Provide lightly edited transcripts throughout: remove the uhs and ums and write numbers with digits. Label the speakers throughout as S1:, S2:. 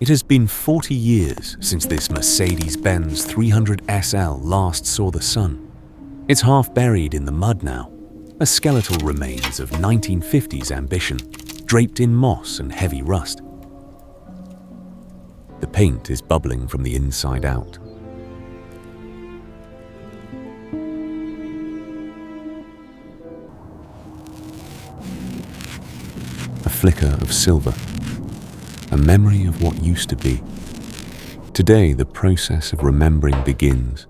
S1: It has been 40 years since this Mercedes-Benz 300 SL last saw the sun. It's half buried in the mud now, a skeletal remains of 1950s ambition, draped in moss and heavy rust. The paint is bubbling from the inside out. A flicker of silver, a memory of what used to be. Today, the process of remembering begins.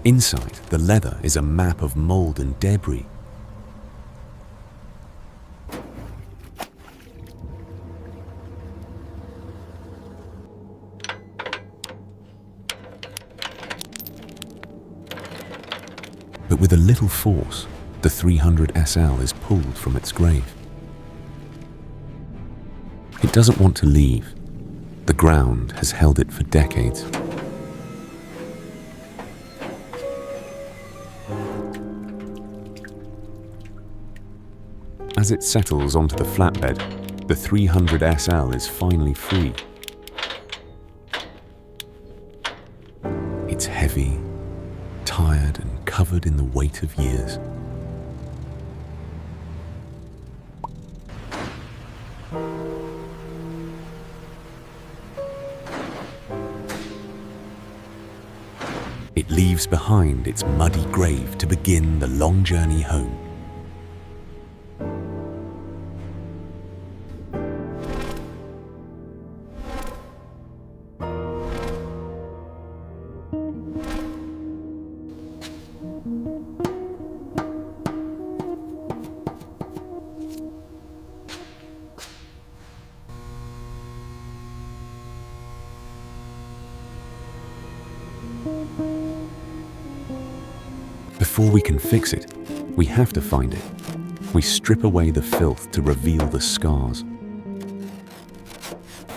S1: Inside, the leather is a map of mold and debris. But with a little force, the 300 SL is pulled from its grave. It doesn't want to leave. The ground has held it for decades. As it settles onto the flatbed, the 300 SL is finally free. It's heavy, tired and covered in the weight of years. It leaves behind its muddy grave to begin the long journey home. Before we can fix it, we have to find it. We strip away the filth to reveal the scars.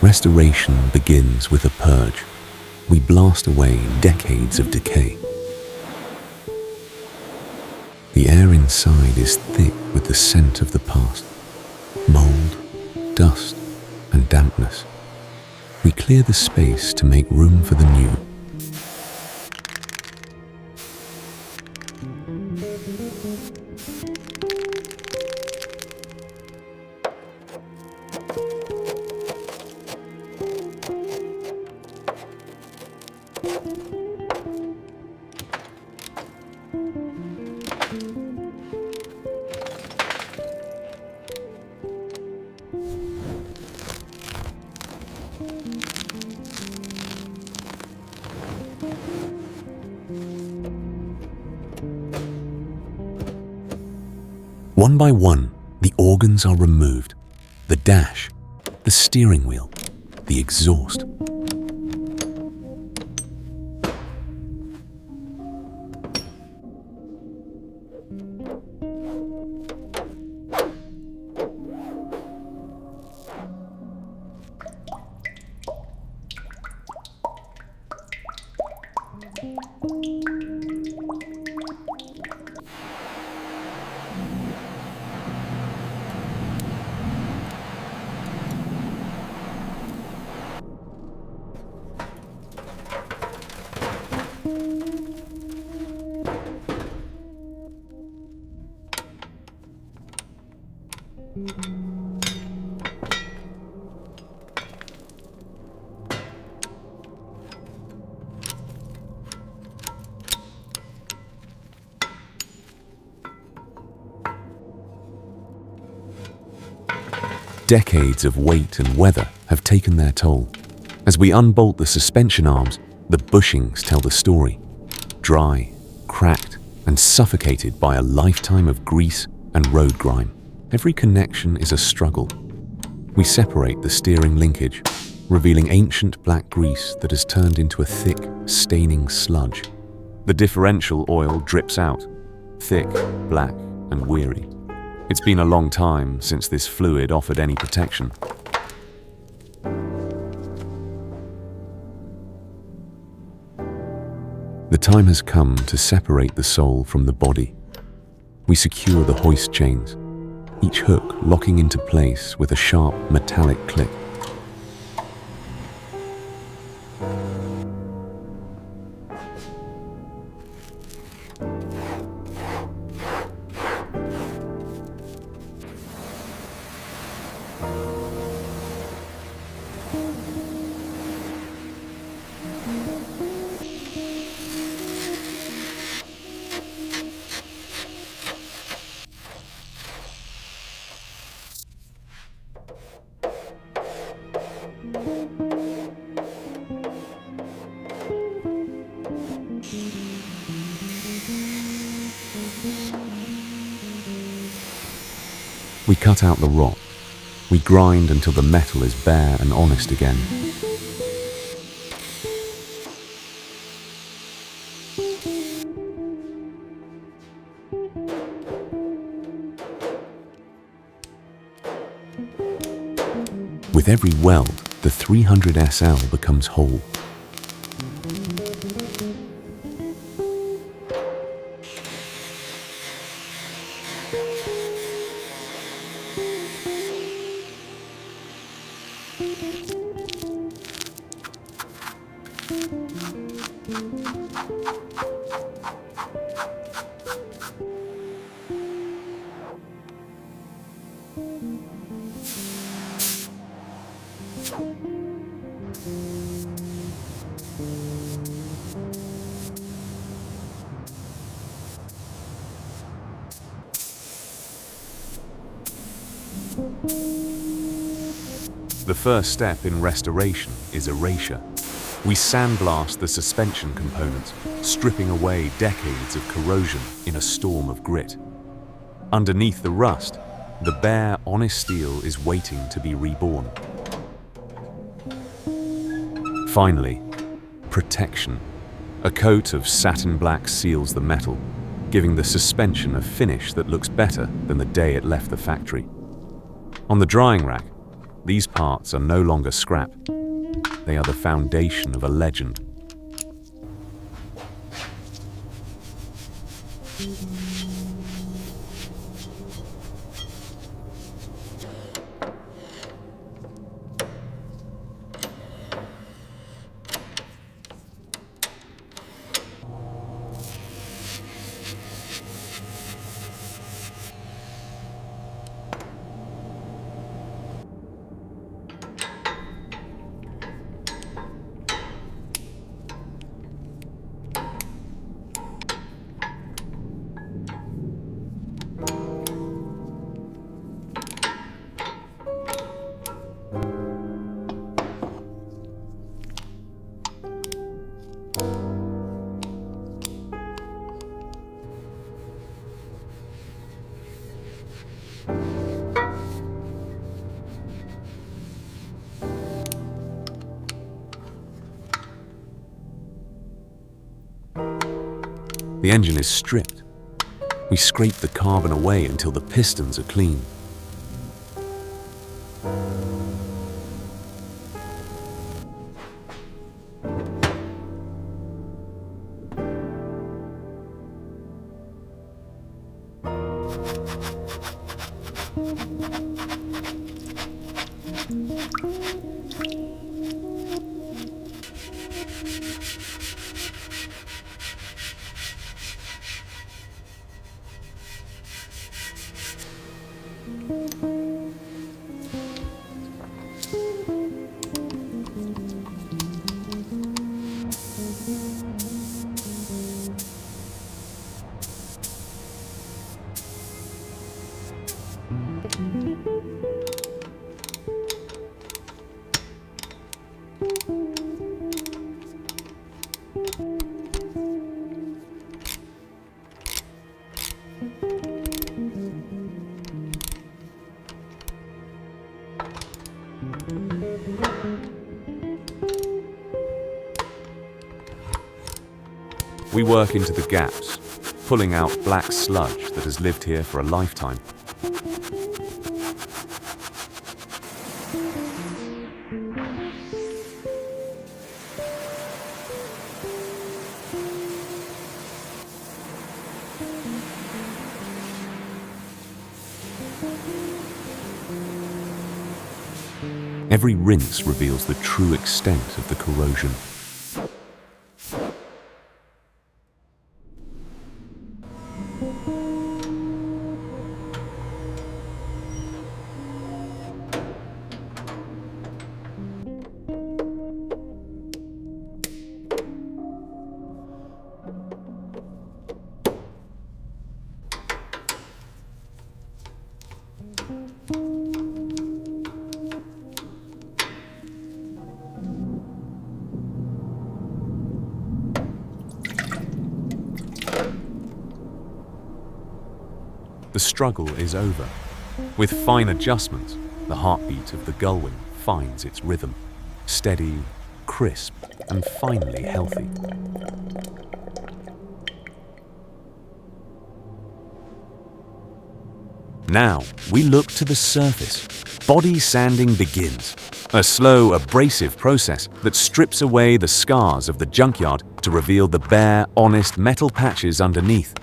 S1: Restoration begins with a purge. We blast away decades of decay. The air inside is thick with the scent of the past. Mold, dust, and dampness. We clear the space to make room for the new. One by one, the organs are removed. The dash, the steering wheel, the exhaust. Decades of weight and weather have taken their toll. As we unbolt the suspension arms, the bushings tell the story. Dry, cracked, and suffocated by a lifetime of grease and road grime. Every connection is a struggle. We separate the steering linkage, revealing ancient black grease that has turned into a thick, staining sludge. The differential oil drips out, thick, black, and weary. It's been a long time since this fluid offered any protection. The time has come to separate the soul from the body. We secure the hoist chains, each hook locking into place with a sharp metallic click. We cut out the rot. We grind until the metal is bare and honest again. With every weld, the 300 SL becomes whole. The first step in restoration is erasure. We sandblast the suspension components, stripping away decades of corrosion in a storm of grit. Underneath the rust, the bare, honest steel is waiting to be reborn. Finally, protection. A coat of satin black seals the metal, giving the suspension a finish that looks better than the day it left the factory. On the drying rack, these parts are no longer scrap. They are the foundation of a legend. The engine is stripped. We scrape the carbon away until the pistons are clean. We work into the gaps, pulling out black sludge that has lived here for a lifetime. Every rinse reveals the true extent of the corrosion. The struggle is over. With fine adjustments, the heartbeat of the Gullwing finds its rhythm. Steady, crisp, and finally healthy. Now, we look to the surface. Body sanding begins. A slow, abrasive process that strips away the scars of the junkyard to reveal the bare, honest metal patches underneath.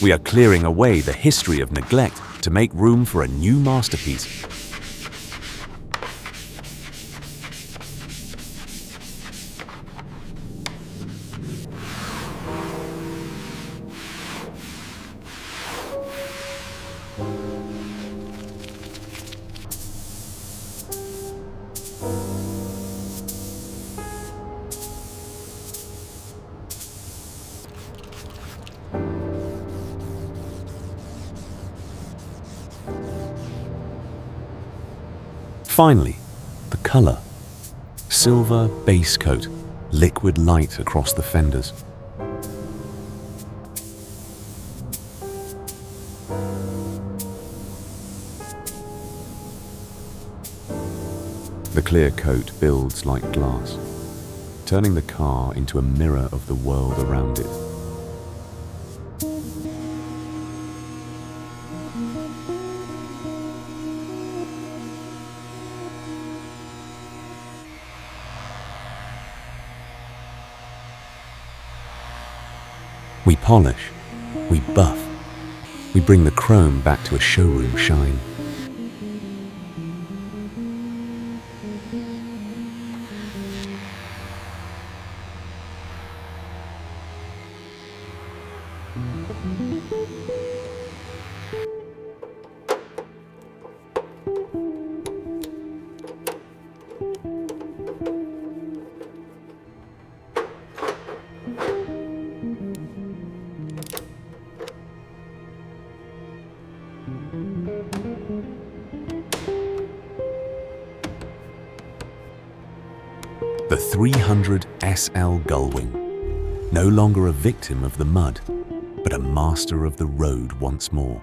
S1: We are clearing away the history of neglect to make room for a new masterpiece. Finally, the color. Silver base coat, liquid light across the fenders. The clear coat builds like glass, turning the car into a mirror of the world around it. We polish, we buff, we bring the chrome back to a showroom shine. The 300 SL Gullwing, no longer a victim of the mud, but a master of the road once more.